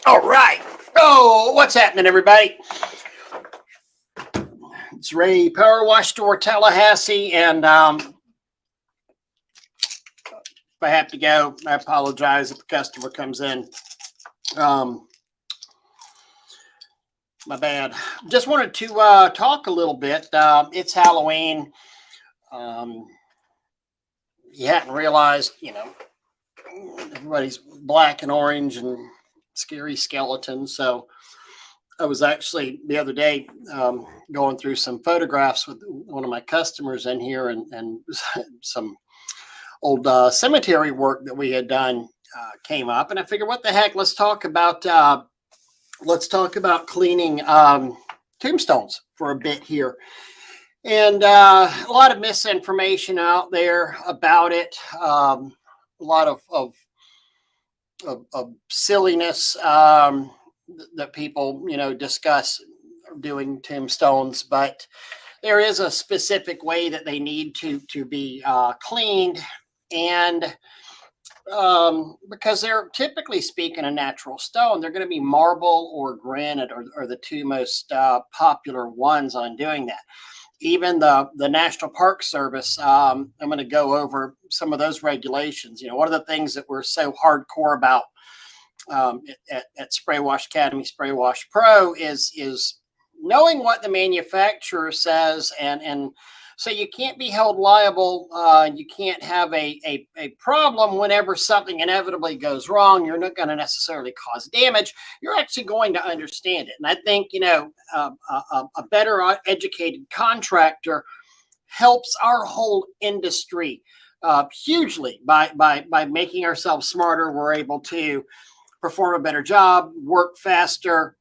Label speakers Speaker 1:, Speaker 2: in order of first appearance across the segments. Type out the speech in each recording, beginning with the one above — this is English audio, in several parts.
Speaker 1: All right. Oh, what's happening, everybody? It's Ray, Power Wash Store, Tallahassee, and if I have to go, I apologize if the customer comes in. My bad. Just wanted to talk a little bit. It's Halloween. You hadn't realized, everybody's black and orange and scary skeletons. So I was actually the other day going through some photographs with one of my customers in here, and some old cemetery work that we had done came up, and I figured, what the heck? Let's talk about cleaning tombstones for a bit here. And a lot of misinformation out there about it. A lot of silliness that people, discuss doing tombstones, but there is a specific way that they need to be cleaned, and because they're, typically speaking, a natural stone, they're going to be marble or granite are the two most popular ones on doing that. Even the National Park Service, I'm going to go over some of those regulations. One of the things that we're so hardcore about at Spray Wash Academy, Spray Wash Pro is knowing what the manufacturer says, and so you can't be held liable. You can't have a problem whenever something inevitably goes wrong. You're not going to necessarily cause damage. You're actually going to understand it. And I think, a better educated contractor helps our whole industry hugely by making ourselves smarter. We're able to perform a better job, work faster,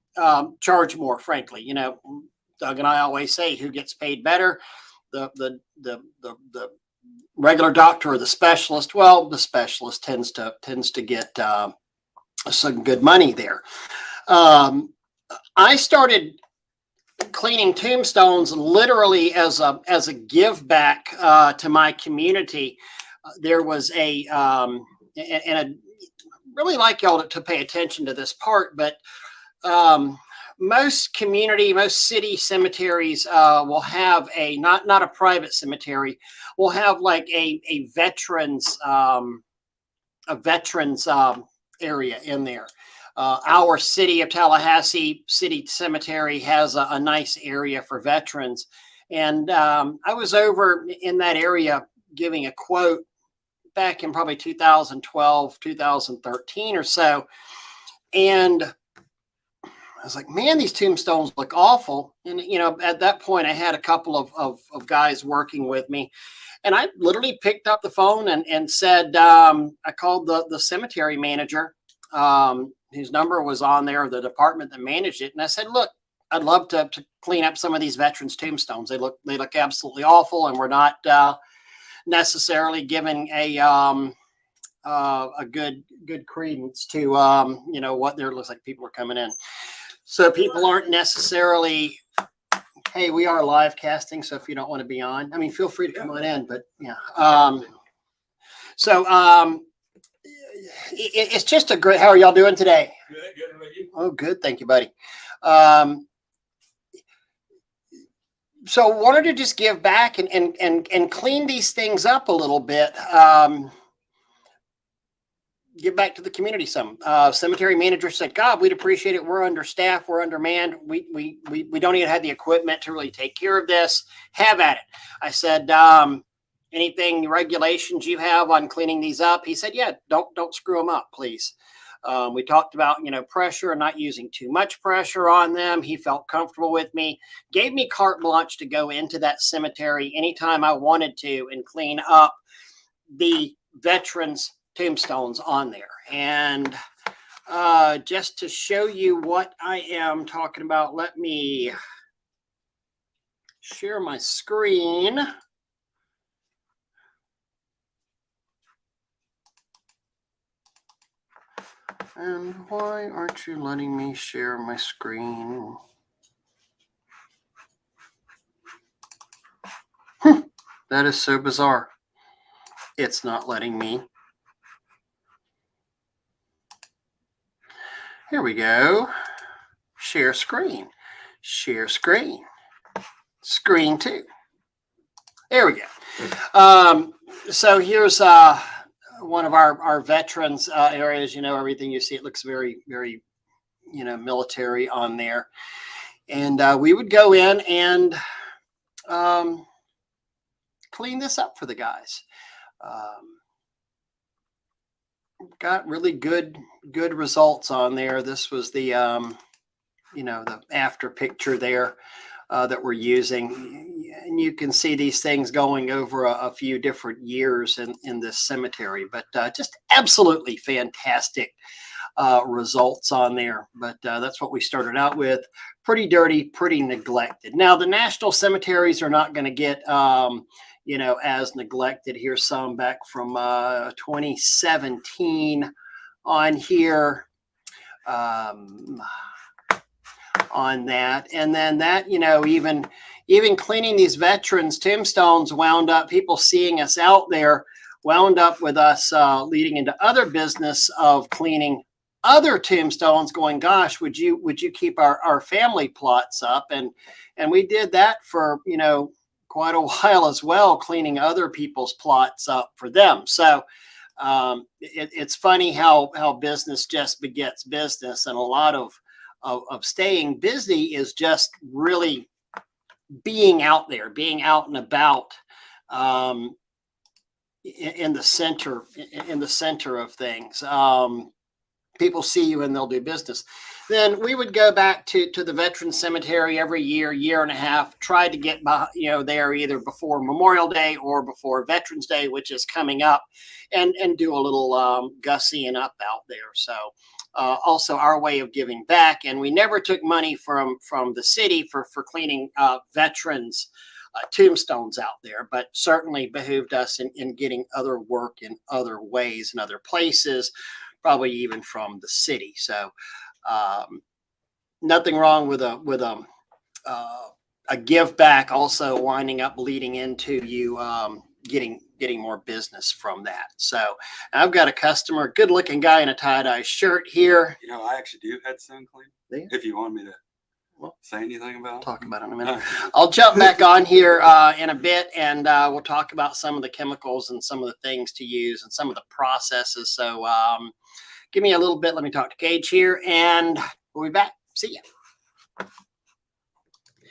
Speaker 1: charge more, frankly. Doug and I always say, who gets paid better? The regular doctor or the specialist? Well, the specialist tends to get some good money there. I started cleaning tombstones literally as a give back to my community. There was and I really like y'all to pay attention to this part, but most city cemeteries will have not a private cemetery, will have like a veterans area in there. Our city of Tallahassee City Cemetery has a nice area for veterans, and I was over in that area giving a quote back in probably 2012, 2013 or so, and I was like, man, these tombstones look awful. And, at that point I had a couple of guys working with me, and I literally picked up the phone and said, I called the cemetery manager, whose number was on there, the department that managed it. And I said, look, I'd love to clean up some of these veterans tombstones. They look absolutely awful. And we're not necessarily giving a good credence to, what there looks like people are coming in. So people aren't necessarily, hey, we are live casting, so if you don't want to be on, feel free to come on in, but yeah. It's just a great, how are y'all doing today? Good. Oh, good. Thank you, buddy. So wanted to just give back and clean these things up a little bit. Give back to the community some. Cemetery manager said, God, we'd appreciate it. We're understaffed. We're undermanned. We don't even have the equipment to really take care of this. Have at it. I said, anything regulations you have on cleaning these up? He said, yeah, don't screw them up, please. We talked about, pressure and not using too much pressure on them. He felt comfortable with me, gave me carte blanche to go into that cemetery anytime I wanted to and clean up the veterans' tombstones on there. And just to show you what I am talking about, let me share my screen. And why aren't you letting me share my screen? That is so bizarre. It's not letting me. Here we go. Share screen. Share screen. Screen 2. There we go. So here's one of our veterans areas. Everything you see, it looks very, very, military on there. And we would go in and clean this up for the guys. Got really good results on there. This was the the after picture there that we're using, and you can see these things going over a few different years in this cemetery, but just absolutely fantastic results on there. But that's what we started out with. Pretty dirty, pretty neglected. Now the national cemeteries are not going to get as neglected. Here's some back from 2017 on here. On that, and then that, even cleaning these veterans tombstones wound up, people seeing us out there wound up with us leading into other business of cleaning other tombstones, going, gosh, would you keep our family plots up? And we did that for quite a while as well, cleaning other people's plots up for them. So it's funny how business just begets business, and a lot of staying busy is just really being out there, being out and about in the center of things. People see you and they'll do business. Then we would go back to the veteran cemetery every year and a half, try to get there either before Memorial Day or before Veterans Day, which is coming up, and do a little gussying up out there. So also our way of giving back. And we never took money from the city for cleaning veterans tombstones out there, but certainly behooved us in getting other work in other ways and other places, probably even from the city. So nothing wrong with a give back, also winding up leading into you getting more business from that. So I've got a customer, good looking guy in a tie-dye shirt here.
Speaker 2: I actually do have some clean. Yeah. If you want me to say anything about it.
Speaker 1: Talk about it in a minute. I'll jump back on here in a bit, and we'll talk about some of the chemicals and some of the things to use and some of the processes. So give me a little bit. Let me talk to Gage here, and we'll be back. See ya.